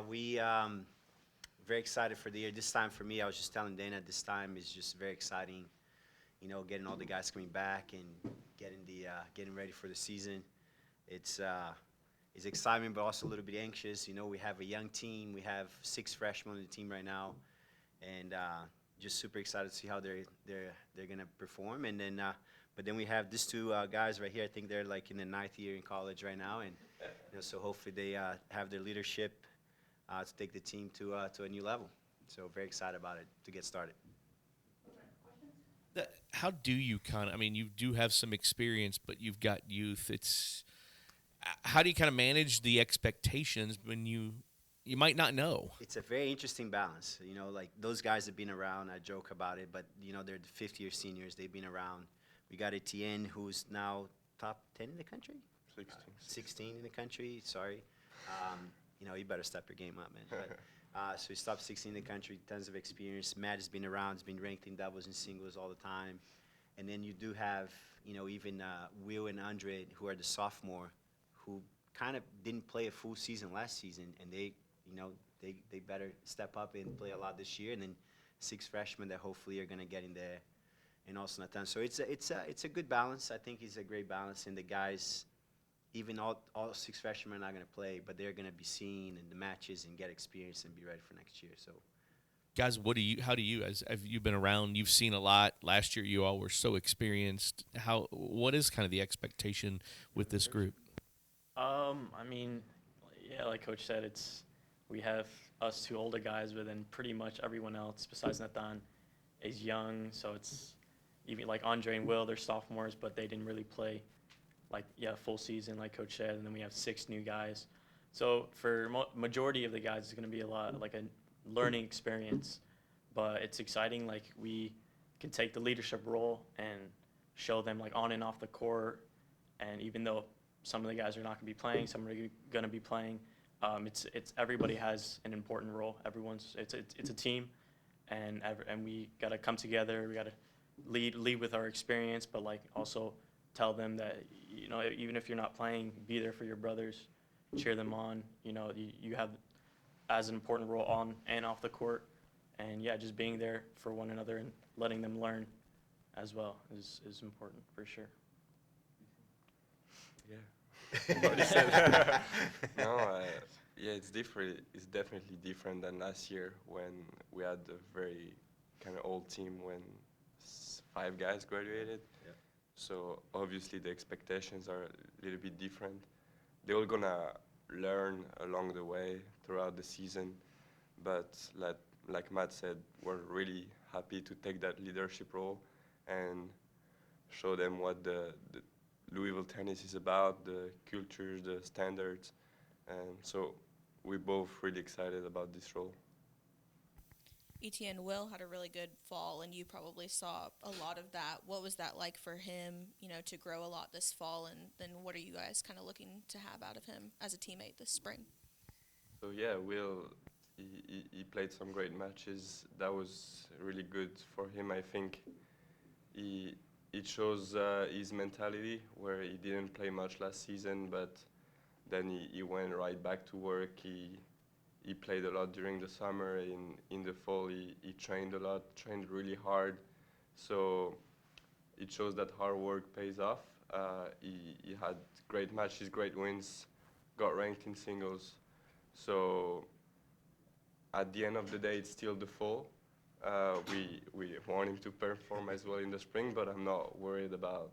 we very excited for the year. This time for me, I was just telling Dana, this time is just very exciting. Getting all the guys coming back and getting ready for the season. It's it's exciting, but also a little bit anxious. We have a young team. We have 6 freshmen on the team right now, and just super excited to see how they're gonna perform. And then, but then we have these two guys right here. I think they're like in the 9th year in college right now, and so hopefully they have their leadership to take the team to a new level. So very excited about it to get started. How do you kind of? I mean, you do have some experience, but you've got youth. It's how do you kind of manage the expectations when you might not know? It's a very interesting balance. Like those guys have been around. I joke about it, but they're the 5th-year seniors. They've been around. We got Etienne, who's now top 10 in the country. 16 in the country. Sorry. You better step your game up, man. So he's top 16 in the country. Tons of experience. Matt has been around. He's been ranked in doubles and singles all the time. And then you do have, even Will and Andre, who are the sophomore, who kind of didn't play a full season last season, and they better step up and play a lot this year. And then 6 freshmen that hopefully are going to get in there, and also Nathan. So it's a good balance. I think it's a great balance, and the guys, even all 6 freshmen are not going to play, but they're going to be seen in the matches and get experience and be ready for next year. So. Guys, how do you, as have you been around, you've seen a lot. Last year you all were so experienced. What is kind of the expectation with this group? I mean, yeah, like Coach said, we have us 2 older guys, but then pretty much everyone else besides Nathan is young. So it's even like Andre and Will, they're sophomores, but they didn't really play full season like Coach said. And then we have 6 new guys. So for majority of the guys, it's going to be a lot like a learning experience, but it's exciting. Like we can take the leadership role and show them like on and off the court. And even though some of the guys are not going to be playing, some are going to be playing. It's everybody has an important role. It's a team, and we got to come together. We got to lead with our experience, but like also tell them that even if you're not playing, be there for your brothers, cheer them on. You have as an important role on and off the court, and yeah, just being there for one another and letting them learn as well is important for sure. Yeah. No, yeah, it's different. It's definitely different than last year when we had a very kind of old team when 5 guys graduated. Yeah. So obviously the expectations are a little bit different. They're all gonna learn along the way throughout the season, but like Matt said, we're really happy to take that leadership role and show them what the Louisville tennis is about, the culture, the standards, and so we're both really excited about this role. Etienne Will had a really good fall, and you probably saw a lot of that. What was that like for him, to grow a lot this fall, and then what are you guys kind of looking to have out of him as a teammate this spring? So yeah, Will, he played some great matches. That was really good for him. I think he it shows his mentality where he didn't play much last season, but then he went right back to work. He played a lot during the summer. In the fall, he trained a lot, trained really hard. So it shows that hard work pays off. He had great matches, great wins, got ranked in singles. So at the end of the day, it's still the fall. We want him to perform as well in the spring, but I'm not worried about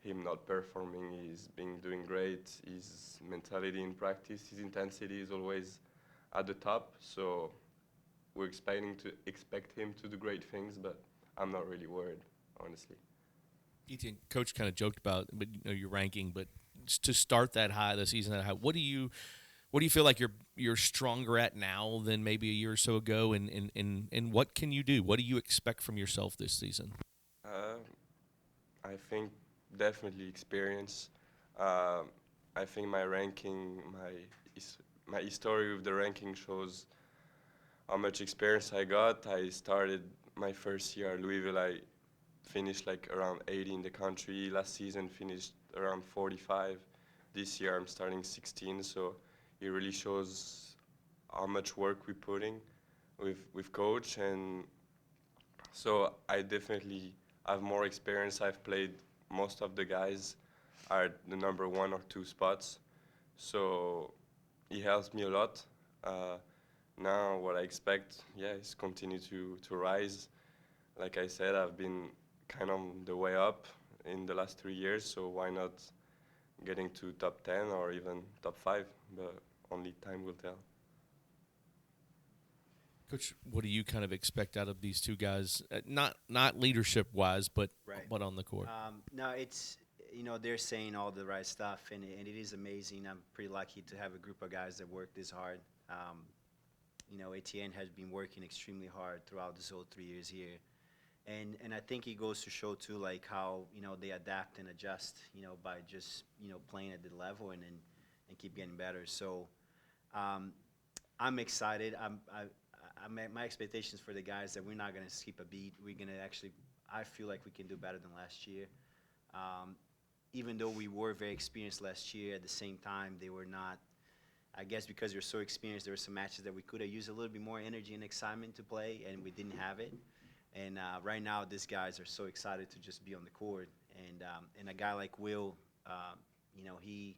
him not performing. He's been doing great. His mentality in practice, his intensity is always at the top. So we're expect him to do great things, but I'm not really worried, honestly. Etienne, Coach kind of joked about, but your ranking, but to start that high, the season that high, what do you feel like you're stronger at now than maybe a year or so ago, and what can you do? What do you expect from yourself this season? Uh, I think definitely experience. Uh, I think my ranking, my history with the ranking shows how much experience I got. I started my first year at Louisville. I finished like around 80 in the country. Last season finished around 45. This year I'm starting 16, so it really shows how much work we're putting with coach, and so I definitely have more experience. I've played most of the guys are the number 1 or 2 spots, so he helps me a lot. Uh, Now what I expect, yeah, is continue to rise. Like I said, I've been kind of the way up in the last 3 years, so why not getting to top 10 or even top 5? But only time will tell. Coach, what do you kind of expect out of these two guys? Not leadership wise, but Right. but on the court. No, it's, they're saying all the right stuff, and it is amazing. I'm pretty lucky to have a group of guys that work this hard. Etienne has been working extremely hard throughout this whole 3 years here. And I think it goes to show, too, like how, they adapt and adjust, by just, playing at the level and keep getting better. So I'm excited. My expectations for the guys that we're not going to skip a beat. We're going to actually, I feel like we can do better than last year. Even though we were very experienced last year, at the same time, they were not. I guess because they're so experienced, there were some matches that we could have used a little bit more energy and excitement to play, and we didn't have it. And right now, these guys are so excited to just be on the court. And a guy like Will, he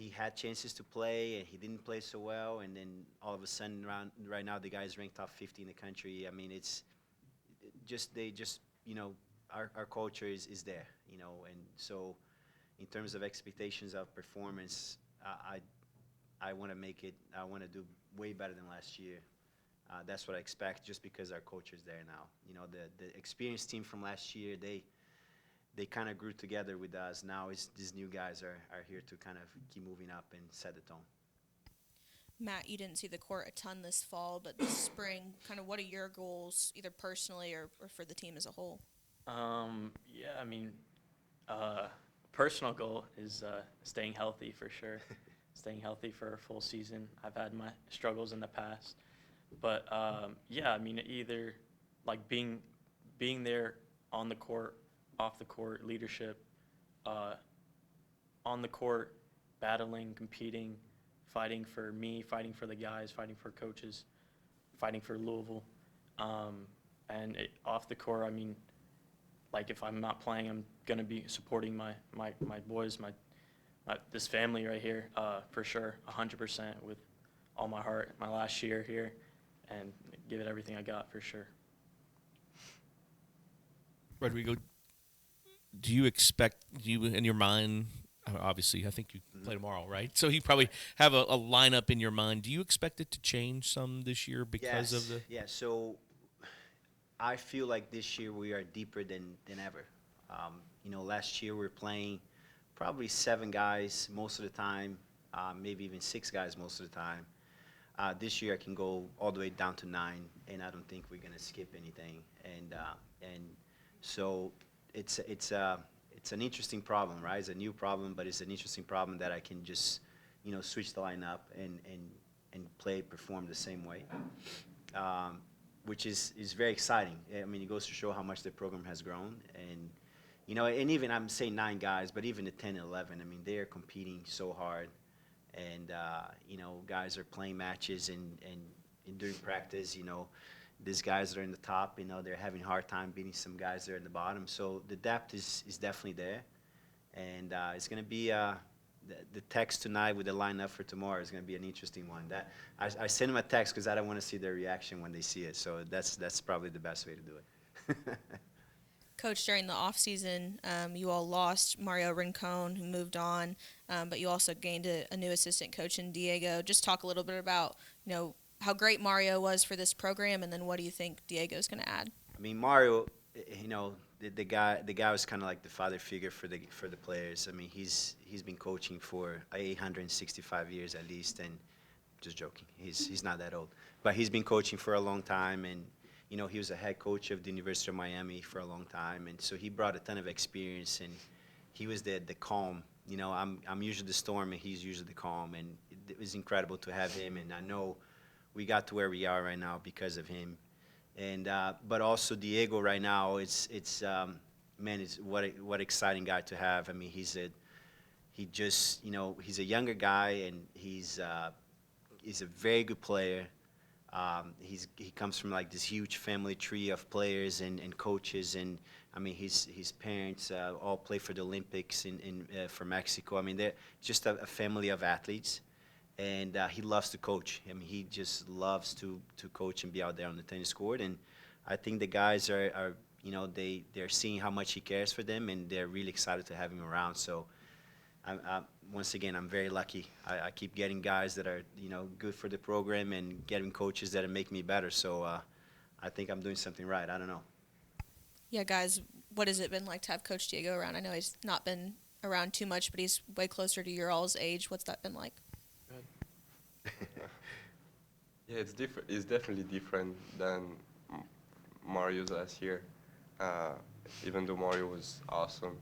had chances to play, and he didn't play so well. And then all of a sudden, right now, the guy's ranked top 50 in the country. I mean, it's our culture is there, And so, in terms of expectations of performance, I want to make it. I want to do way better than last year. That's what I expect, just because our culture is there now. The experienced team from last year, they kind of grew together with us. Now these new guys are here to kind of keep moving up and set the tone. Matt, you didn't see the court a ton this fall, but this spring, kind of what are your goals, either personally or for the team as a whole? Yeah, I mean, personal goal is staying healthy for sure. Staying healthy for a full season. I've had my struggles in the past, but yeah, I mean, either like being there on the court, off the court, leadership, on the court, battling, competing, fighting for me, fighting for the guys, fighting for coaches, fighting for Louisville, and off the court, I mean, like if I'm not playing, I'm gonna be supporting my boys, this family right here, for sure, 100% with all my heart. My last year here, and give it everything I got for sure. Rodrigo, do you expect in your mind? Obviously, I think you play tomorrow, right? So you probably have a lineup in your mind. Do you expect it to change some this year because of the? Yeah. So I feel like this year we are deeper than ever. Last year we were playing probably 7 guys most of the time, maybe even 6 guys most of the time. This year I can go all the way down to 9, and I don't think we're gonna skip anything. And so it's an interesting problem, right? It's a new problem, but it's an interesting problem that I can just switch the lineup and perform the same way, which is very exciting. I mean, it goes to show how much the program has grown. And and even I'm saying 9 guys, but even the 10 and 11, I mean, they are competing so hard. And, guys are playing matches and during practice, these guys that are in the top, they're having a hard time beating some guys that are in the bottom. So the depth is definitely there. And it's going to be the text tonight with the lineup for tomorrow is going to be an interesting one. That I send them a text because I don't want to see their reaction when they see it. So that's probably the best way to do it. Coach, during the offseason, you all lost Mario Rincon, who moved on, but you also gained a new assistant coach in Diego. Just talk a little bit about, how great Mario was for this program, and then what do you think Diego's going to add? I mean, Mario, the guy was kind of like the father figure for the players. I mean, he's been coaching for 865 years at least, and just joking. He's not that old, but he's been coaching for a long time, and he was a head coach of the University of Miami for a long time, and so he brought a ton of experience, and he was the calm. I'm usually the storm, and he's usually the calm, and it was incredible to have him, and I know we got to where we are right now because of him. And but also Diego right now, it's man, it's what exciting guy to have. I mean, he's a younger guy, and he's a very good player. He comes from like this huge family tree of players and coaches, and I mean his parents all play for the Olympics for Mexico. I mean they're just a family of athletes, and he loves to coach. I mean he just loves to coach and be out there on the tennis court. And I think the guys are you know they're seeing how much he cares for them, and they're really excited to have him around. So once again, I'm very lucky. I keep getting guys that are, you know, good for the program and getting coaches that make me better. So I think I'm doing something right. I don't know. Yeah, guys, what has it been like to have Coach Diego around? I know he's not been around too much, but he's way closer to your all's age. What's that been like? Yeah, it's different. It's definitely different than Mario's last year. Even though Mario was awesome,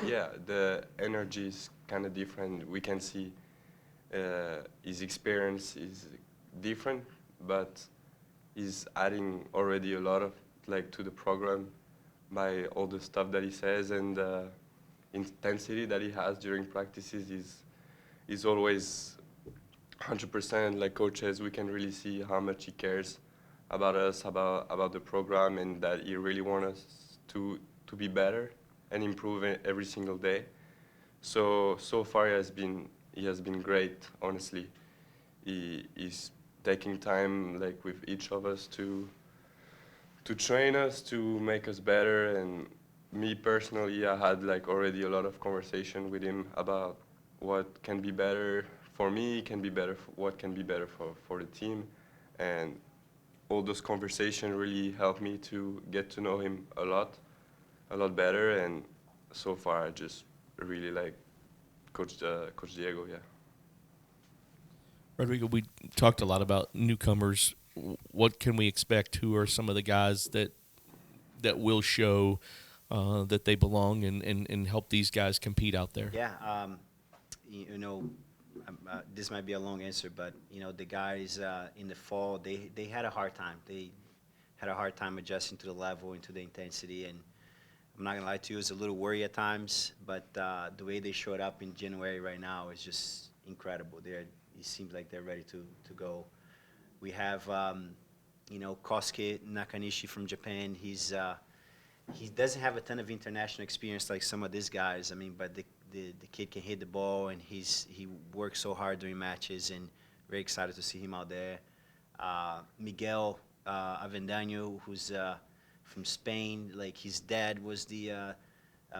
yeah, the energy is kind of different. We can see his experience is different, but he's adding already a lot of like to the program by all the stuff that he says, and the intensity that he has during practices is always 100%. Like coaches, we can really see how much he cares about us, about the program, and that he really wants us to be better and improve every single day. So far he has been great. Honestly, he's taking time like with each of us to train us, to make us better. And me personally, I had like already a lot of conversation with him about what can be better for me, what can be better for the team, and all those conversations really helped me to get to know him a lot better. And so far, I just really like Coach Diego. Yeah. Rodrigo, we talked a lot about newcomers. What can we expect? Who are some of the guys that will show that they belong and help these guys compete out there? Yeah, you know, this might be a long answer, but you know, the guys in the fall, they had a hard time. They had a hard time adjusting to the level and to the intensity. And I'm not gonna lie to you, it was a little worry at times, but the way they showed up in January right now is just incredible. It seems like they're ready to go. We have, you know, Kosuke Nakanishi from Japan. He doesn't have a ton of international experience like some of these guys. I mean, but the kid can hit the ball, and he works so hard during matches, and very excited to see him out there. Miguel Avendaño, who's from Spain. Like his dad was the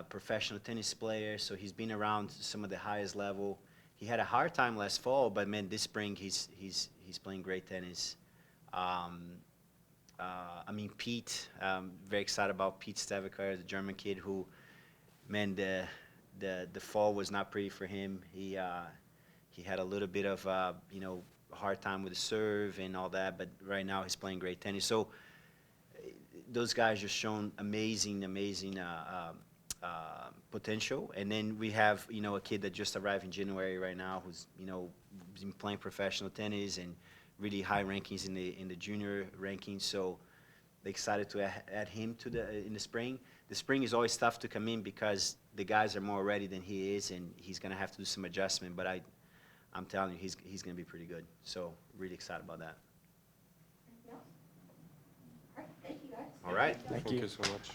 professional tennis player, so he's been around some of the highest level. He had a hard time last fall, but man, this spring he's playing great tennis. I mean, Pete, very excited about Pete Stavekar, the German kid who, man, the fall was not pretty for him. He had a little bit of you know, hard time with the serve and all that, but right now he's playing great tennis. So those guys just shown amazing potential. And then we have, you know, a kid that just arrived in January right now who's, you know, been playing professional tennis and really high rankings in the junior rankings. So they're excited to add him to in the spring. The spring is always tough to come in because the guys are more ready than he is, and he's gonna have to do some adjustment. But I'm telling you, he's gonna be pretty good. So really excited about that. All right, thank you guys. All right. Thank Thank you. you so much.